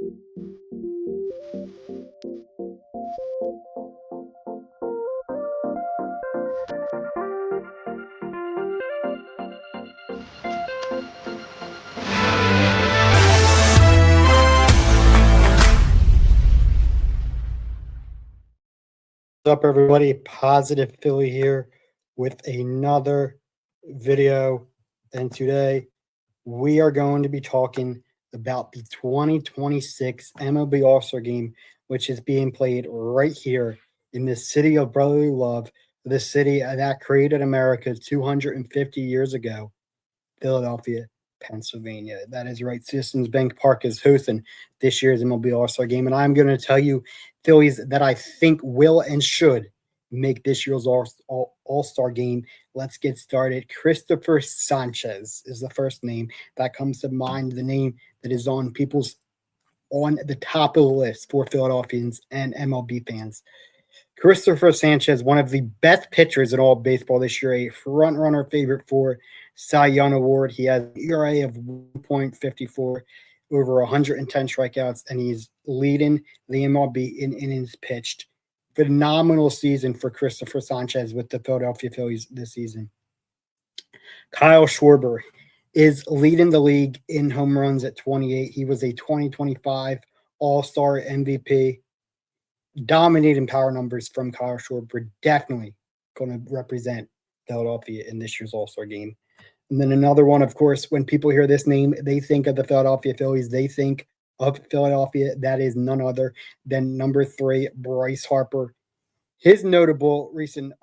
What's up, everybody? Positive Philly here with another video. And today we are going to be talking about the 2026 MLB All-Star Game, which is being played right here in the city of brotherly love, the city that created America 250 years ago, Philadelphia, Pennsylvania. That is right. Citizens Bank Park is hosting this year's MLB All-Star Game, and I'm going to tell you Phillies that I think will and should make this year's All-Star Game. Let's get started. Christopher Sanchez is the first name that comes to mind, the name that is on the top of the list for Philadelphians and MLB fans. Christopher Sanchez, one of the best pitchers in all of baseball this year, a front-runner favorite for Cy Young Award. He has an ERA of 1.54, over 110 strikeouts, and he's leading the MLB in innings pitched. Phenomenal season for Christopher Sanchez with the Philadelphia Phillies this season. Kyle Schwarber is leading the league in home runs at 28. He was a 2025 All-Star MVP. Dominating power numbers from Kyle Schwarber, definitely going to represent Philadelphia in this year's All-Star Game. And then another one, of course, when people hear this name, they think of the Philadelphia Phillies. They think of Philadelphia. That is none other than number 3, Bryce Harper. His notable recent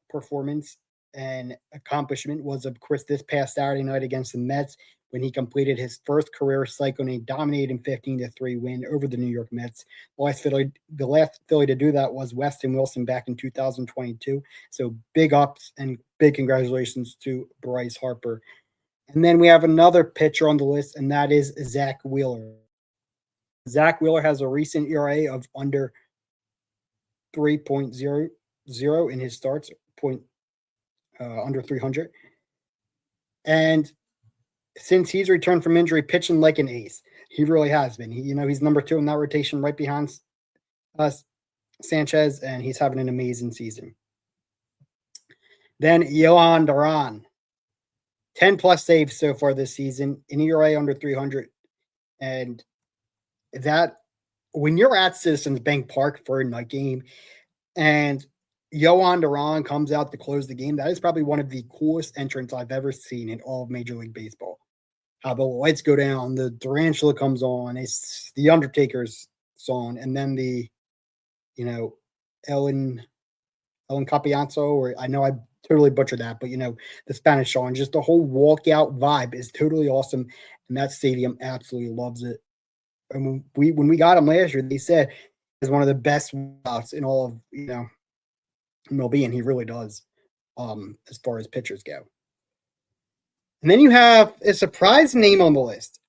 performance and accomplishment was, of course, this past Saturday night against the Mets, when he completed his first career cycle in a dominating 15-3 win over the New York Mets. The last Philly to do that was Weston Wilson back in 2022. So big ups and big congratulations to Bryce Harper. And then we have another pitcher on the list, and that is Zach Wheeler. Zach Wheeler has a recent ERA of under 3.00 in his starts, under 300. And since he's returned from injury, pitching like an ace. He really has been. He's number 2 in that rotation right behind Sanchez, and he's having an amazing season. Then Johan Duran, 10-plus saves so far this season, an ERA under 300. And that, when you're at Citizens Bank Park for a night game and Johan Duran comes out to close the game, that is probably one of the coolest entrants I've ever seen in all of Major League Baseball. How the lights go down, the tarantula comes on, it's the Undertaker's song, and then the, Ellen Capianzo, or I know I totally butchered that, but the Spanish song, just the whole walkout vibe is totally awesome, and that stadium absolutely loves it. And when we got him last year, they said is one of the best outs in all of MLB, and he really does, as far as pitchers go. And then you have a surprise name on the list.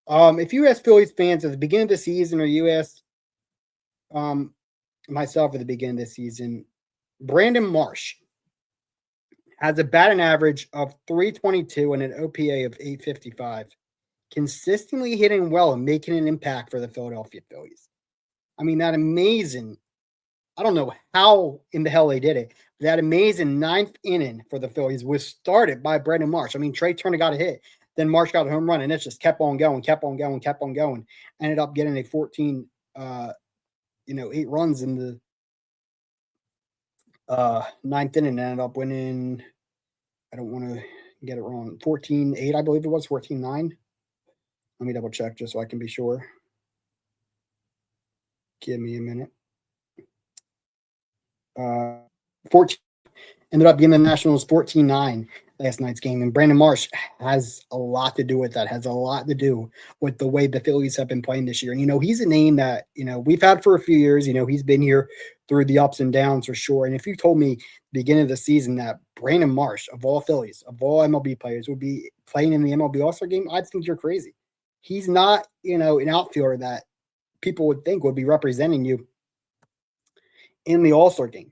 If you ask Phillies fans at the beginning of the season, or you ask myself at the beginning of the season, Brandon Marsh has a batting average of 322 and an OPA of 855, consistently hitting well and making an impact for the Philadelphia Phillies. I mean, that amazing, I don't know how in the hell they did it. That amazing 9th inning for the Phillies was started by Brandon Marsh. I mean, Trey Turner got a hit. Then Marsh got a home run, and it just kept on going. Ended up getting a 14, 8 runs in the 9th inning, and ended up winning, I don't want to get it wrong, 14-8, I believe it was, 14-9. Let me double check just so I can be sure. Give me a minute. 14 ended up being the Nationals 14-9 last night's game, and Brandon Marsh has a lot to do with that, has a lot to do with the way the Phillies have been playing this year. And he's a name that we've had for a few years. He's been here through the ups and downs for sure. And if you told me beginning of the season that Brandon Marsh, of all Phillies, of all MLB players, would be playing in the MLB All-Star Game, I'd think you're crazy. He's not an outfielder that people would think would be representing you in the All-Star Game.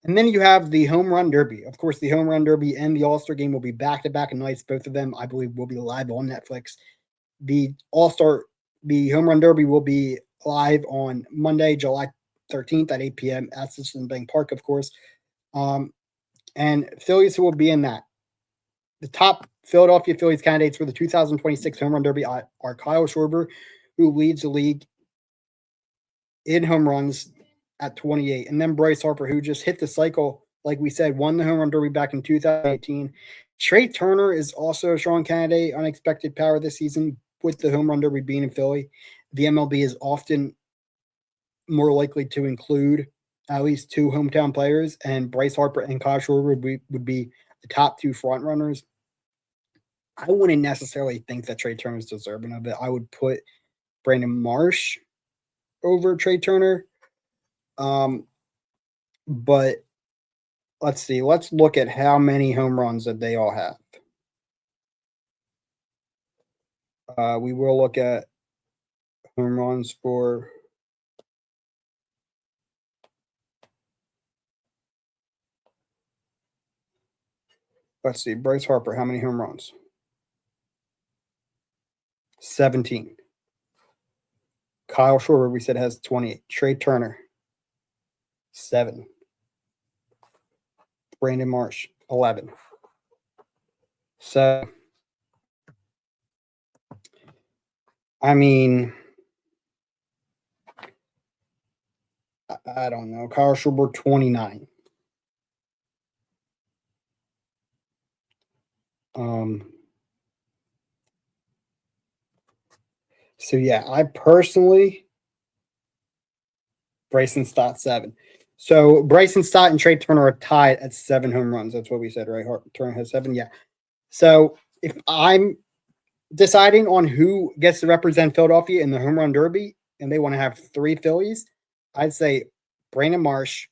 And then you have the Home Run Derby. Of course, the Home Run Derby and the All-Star Game will be back-to-back nights. Both of them, I believe, will be live on Netflix. The All-Star The Home Run Derby will be live on Monday, July 13th at 8 p.m. at Citizens Bank Park, of course. And Phillies will be in that. The top Philadelphia Phillies candidates for the 2026 Home Run Derby are Kyle Schwarber, who leads the league in home runs at 28, and then Bryce Harper, who just hit the cycle, like we said, won the Home Run Derby back in 2018. Trey Turner is also a strong candidate, unexpected power this season with the Home Run Derby being in Philly. The MLB is often more likely to include at least two hometown players, and Bryce Harper and Kyle Schwarber would be the top two front runners. I wouldn't necessarily think that Trey Turner is deserving of it. I would put Brandon Marsh over Trey Turner. But let's see. Let's look at how many home runs that they all have. We will look at home runs for let's see. Bryce Harper, how many home runs? 17. Kyle Schwarber, we said, has 28. Trey Turner, 7. Brandon Marsh, 11. So, I mean, I don't know. Kyle Schwarber, 29. So yeah, I personally, Bryson Stott 7. So Bryson Stott and Trey Turner are tied at 7 home runs. That's what we said, right? Turner has 7. Yeah. So if I'm deciding on who gets to represent Philadelphia in the Home Run Derby, and they want to have 3 Phillies, I'd say Brandon Marsh,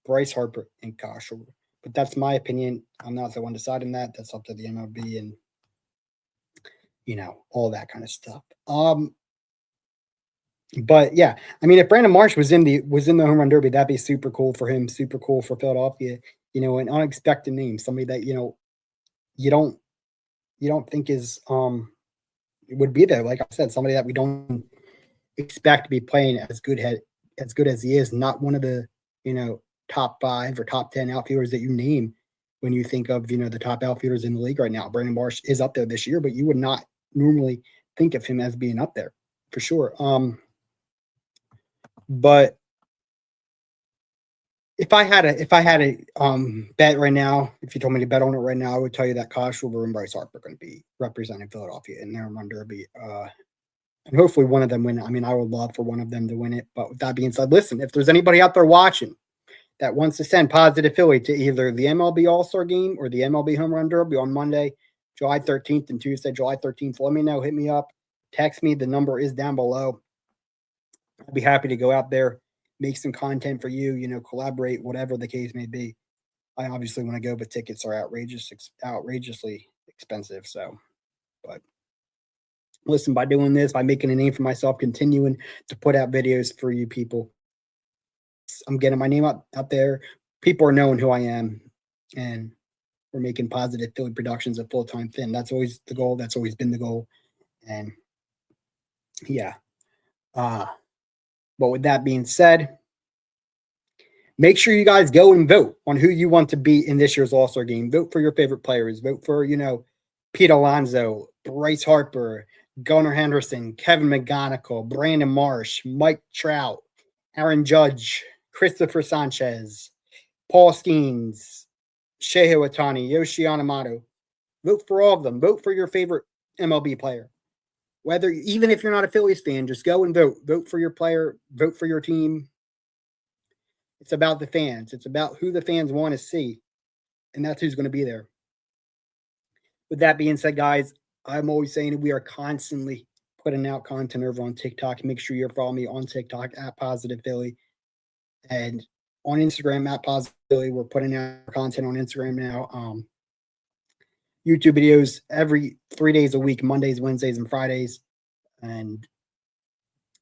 Bryce Harper, and Kyle Schwarber. But that's my opinion. I'm not the one deciding that. That's up to the MLB and all that kind of stuff. But yeah, I mean, if Brandon Marsh was in the Home Run Derby, that'd be super cool for him, super cool for Philadelphia. An unexpected name, somebody that you don't think is would be there. Like I said, somebody that we don't expect to be playing as good as he is. Not one of the top 5 or top 10 outfielders that you name when you think of the top outfielders in the league right now. Brandon Marsh is up there this year, but you would not normally think of him as being up there for sure. But if I had a bet right now, if you told me to bet on it right now, I would tell you that Kyle Schwarber and Bryce Harper are going to be representing Philadelphia in their Home Run Derby. And hopefully one of them win. I mean, I would love for one of them to win it. But with that being said, listen, if there's anybody out there watching that wants to send positive Philly to either the MLB All-Star Game or the MLB Home Run Derby on Monday, July 13th, and Tuesday, July 13th, let me know. Hit me up. Text me. The number is down below. I'd be happy to go out there, make some content for you, collaborate, whatever the case may be. I obviously want to go, but tickets are outrageously expensive. So, but listen, by doing this, by making a name for myself, continuing to put out videos for you people, I'm getting my name out there. People are knowing who I am, and we're making positive Philly productions a full-time thing. That's always the goal. That's always been the goal. And yeah. But with that being said, make sure you guys go and vote on who you want to be in this year's All-Star Game. Vote for your favorite players. Vote for, Pete Alonso, Bryce Harper, Gunnar Henderson, Kevin McGonigal, Brandon Marsh, Mike Trout, Aaron Judge, Christopher Sanchez, Paul Skeens, Shohei Ohtani, Yoshi Yamamoto. Vote for all of them. Vote for your favorite MLB player. Even if you're not a Phillies fan, just go and vote. Vote for your player. Vote for your team. It's about the fans. It's about who the fans want to see. And that's who's going to be there. With that being said, guys, I'm always saying we are constantly putting out content over on TikTok. Make sure you're following me on TikTok at Positive Philly. And on Instagram at Positive Philly. We're putting out content on Instagram now. YouTube videos every 3 days a week, Mondays, Wednesdays, and Fridays. And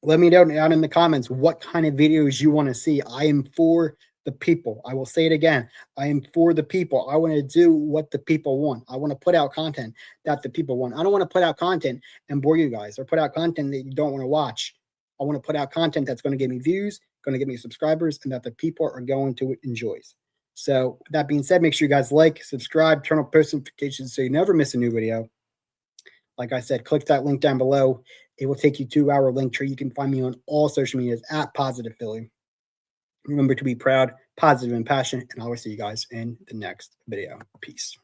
let me know down in the comments what kind of videos you want to see. I am for the people. I will say it again. I am for the people. I want to do what the people want. I want to put out content that the people want. I don't want to put out content and bore you guys or put out content that you don't want to watch. I want to put out content that's going to give me views, going to give me subscribers, and that the people are going to enjoy. So that being said, make sure you guys like, subscribe, turn on post notifications so you never miss a new video. Like I said, click that link down below. It will take you to our link tree. You can find me on all social medias at Positive Philly. Remember to be proud, positive, and passionate, and I will see you guys in the next video. Peace.